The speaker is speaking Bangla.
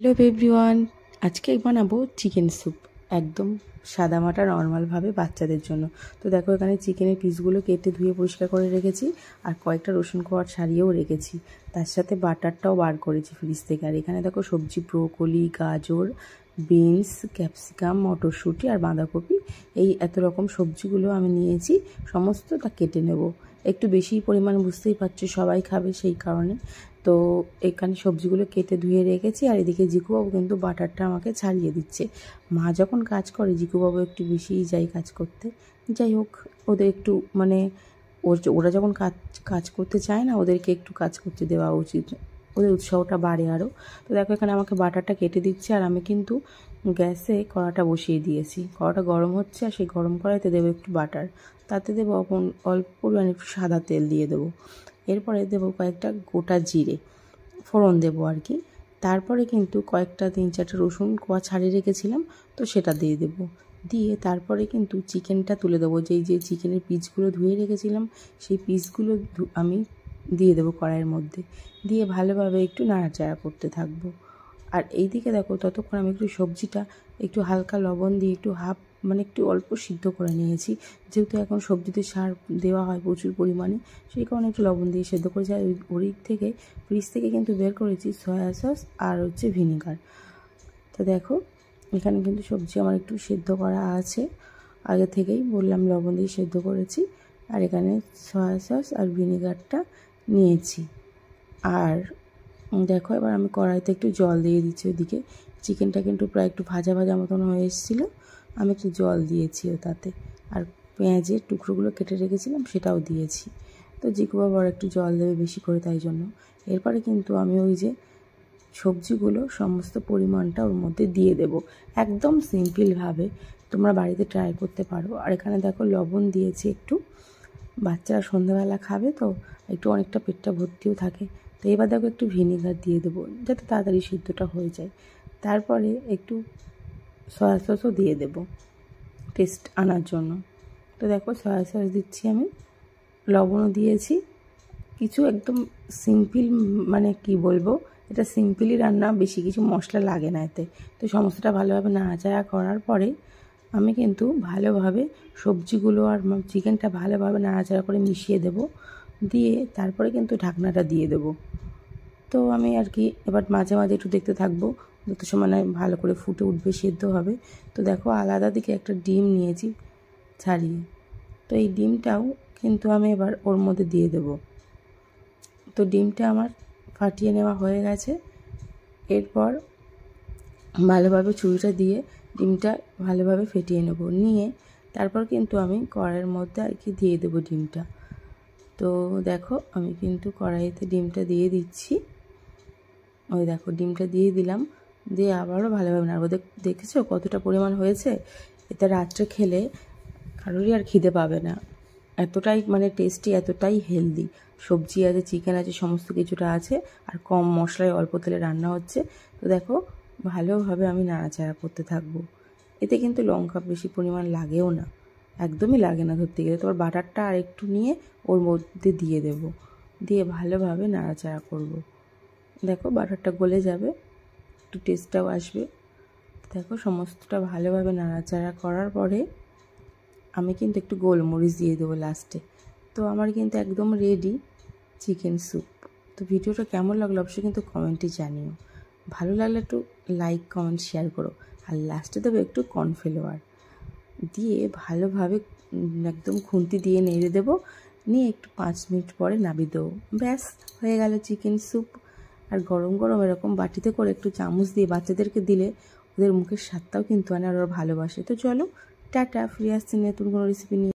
হ্যালো এভরিওয়ান, আজকে বানাবো চিকেন স্যুপ একদম সাদামাটা নর্মালভাবে বাচ্চাদের জন্য। তো দেখো এখানে চিকেনের পিসগুলো কেটে ধুয়ে পরিষ্কার করে রেখেছি আর কয়েকটা রসুন কোয়া ছাড়িয়েও রেখেছি। তার সাথে বাটারটাও বার করেছি ফ্রিজ থেকে। আর এখানে দেখো সবজি ব্রোকলি, গাজর, বিনস, ক্যাপসিকাম, মটরশুঁটি আর বাঁধাকপি, এই এত রকম সবজিগুলো আমি নিয়েছি। সমস্তটা কেটে নেব, একটু বেশি পরিমাণ, বুঝতেই পারছো সবাই খাবে সেই কারণে। তো এখানে সবজিগুলো কেটে ধুয়ে রেখেছি। আর এদিকে জিকুবাবু কিন্তু বাটারটা আমাকে ছাড়িয়ে দিচ্ছে। মা যখন কাজ করে জিকুবাবু একটু বেশিই যায় কাজ করতে। যাই হোক, ওদের একটু মানে ওরা যখন কাজ করতে চায় না, ওদেরকে একটু কাজ করতে দেওয়া উচিত, ওদের উৎসাহটা বাড়ে আরও। তো দেখো এখানে আমাকে বাটারটা কেটে দিচ্ছে আর আমি কিন্তু গ্যাসে কড়াটা বসিয়ে দিয়েছি। কড়াটা গরম হচ্ছে আর সেই গরম কড়াইতে দেবো একটু বাটার, তাতে দেবো অল্প পরিমাণে একটু সাদা তেল দিয়ে দেবো। এরপরে দেবো কয়েকটা গোটা জিরে, ফোড়ন দেবো আর কি। তারপরে কিন্তু কয়েকটা 3-4টা রসুন কোয়া ছাড়িয়ে রেখেছিলাম, তো সেটা দিয়ে দেবো। দিয়ে তারপরে কিন্তু চিকেনটা তুলে দেবো। যে চিকেনের পিসগুলো ধুয়ে রেখেছিলাম সেই পিসগুলো আমি দিয়ে দেবো কড়াইয়ের মধ্যে। দিয়ে ভালোভাবে একটু নাড়াচাড়া করতে থাকবো। আর এই দিকে দেখো ততক্ষণ আমি একটু সবজিটা একটু হালকা লবণ দিয়ে একটু একটু অল্প সিদ্ধ করে নিয়েছি। যেহেতু এখন সবজিতে সার দেওয়া হয় প্রচুর পরিমাণে, সেই কারণে একটু লবণ দিয়ে সেদ্ধ করে যাই। ওই থেকে ফ্রিজ থেকে কিন্তু বের করেছি সয়া সস আর ভিনিগার। তো দেখো এখানে কিন্তু সবজি আমার একটু সেদ্ধ করা আছে আগে থেকেই, বললাম লবণ দিয়ে সেদ্ধ করেছি। আর এখানে সয়া সস আর ভিনিগারটা নিয়েছি। আর দেখো এবার আমি কড়াইতে একটু জল দিয়ে দিচ্ছি। ওদিকে চিকেনটা কিন্তু প্রায় একটু ভাজা ভাজা মতন হয়ে এসেছিলো, আমি একটু জল দিয়েছি তাতে। আর পেঁয়াজের টুকরোগুলো কেটে রেখেছিলাম সেটাও দিয়েছি। তো জিকুবাবু আর একটু জল দেবে বেশি করে, তাই জন্য। এরপরে কিন্তু আমি সবজিগুলো সমস্ত পরিমাণটা ওর মধ্যে দিয়ে দেব, একদম সিম্পলভাবে। তোমরা বাড়িতে ট্রাই করতে পারো। আর এখানে দেখো লবণ দিয়েছি একটু, বাচ্চারা সন্ধ্যাবেলা খাবে তো একটু অনেকটা পেটটা ভর্তিও থাকে। তো এবার দেখো একটু ভিনিগার দিয়ে দেবো যাতে তাড়াতাড়ি সিদ্ধটা হয়ে যায়। তারপরে একটু সয়া সসও দিয়ে দেবো টেস্ট আনার জন্য। তো দেখো সয়া সস দিচ্ছি আমি, লবণও দিয়েছি। কিছু একদম সিম্পল, মানে কি বলবো, এটা সিম্পলই রান্না, বেশি কিছু মশলা লাগে না এতে। তো সমস্তটা ভালোভাবে নাড়াচাড়া করার পরে আমি কিন্তু ভালোভাবে সবজিগুলো আর চিকেনটা ভালোভাবে নাড়াচাড়া করে মিশিয়ে দেব। দিয়ে তারপরে কিন্তু ঢাকনাটা দিয়ে দেব। তো আমি আর কি এবার মাঝে মাঝে একটু দেখতে থাকবো, যত সময় ভালো করে ফুটে উঠবে, সেদ্ধ হবে। তো দেখো আলাদা দিকে একটা ডিম নিয়েছি ছাড়িয়ে, তো এই ডিমটাও কিন্তু আমি এবার ওর মধ্যে দিয়ে দেব। তো ডিমটা আমার ফাটিয়ে নেওয়া হয়ে গেছে। এরপর ভালোভাবে ছুরিটা দিয়ে ডিমটা ভালোভাবে ফেটিয়ে নেব। নিয়ে তারপর কিন্তু আমি কড়াইয়ের মধ্যে আর কি দিয়ে দেবো ডিমটা। তো দেখো আমি কিন্তু কড়াইতে ডিমটা দিয়ে দিচ্ছি। ওই দেখো ডিমটা দিয়ে দিলাম, দিয়ে আবারও ভালোভাবে নাড়বো। দেখেছো কতটা পরিমাণ হয়েছে? এটা রাত্রে খেলে কারোরই আর খিদে পাবে না, এতটাই মানে টেস্টি, এতটাই হেলদি। সবজি আছে, চিকেন আছে, সমস্ত কিছুটা আছে, আর কম মশলায় অল্প তেলে রান্না হচ্ছে। তো দেখো ভালোভাবে আমি নাড়াচাড়া করতে থাকবো। এতে কিন্তু লঙ্কা বেশি পরিমাণ লাগেও না, একদমই লাগে না ধরতে গেলে। তোমার বাটারটা আর একটু নিয়ে ওর মধ্যে দিয়ে দেব, দিয়ে ভালোভাবে নাড়াচাড়া করব। দেখো বাটারটা গলে যাবে, একটু টেস্টটাও আসবে। দেখো সমস্তটা ভালোভাবে নাড়াচাড়া করার পরে আমি কিন্তু একটু গোলমরিচ দিয়ে দেবো লাস্টে। তো আমার কিন্তু একদম রেডি চিকেন স্যুপ। তো ভিডিওটা কেমন লাগলো অবশ্যই কিন্তু কমেন্টে জানিও। ভালো লাগলে একটু লাইক, কমেন্ট, শেয়ার করো। আর লাস্টে দেবো একটু কর্নফ্লাওয়ার দিয়ে ভালোভাবে একদম খুন্তি দিয়ে নেড়ে দেবো। নিয়ে একটু 5 মিনিট পরে নামিয়ে দেবো। ব্যাস হয়ে গেল চিকেন স্যুপ। আর গরম গরম এরকম বাটিতে করে একটু চামচ দিয়ে বাচ্চাদেরকে দিলে ওদের মুখের স্বাদটাও কিন্তু আর ওরা ভালোবাসে। তো চলো টাটা, ফিরে আসছি নতুন কোনো রেসিপি নিয়ে।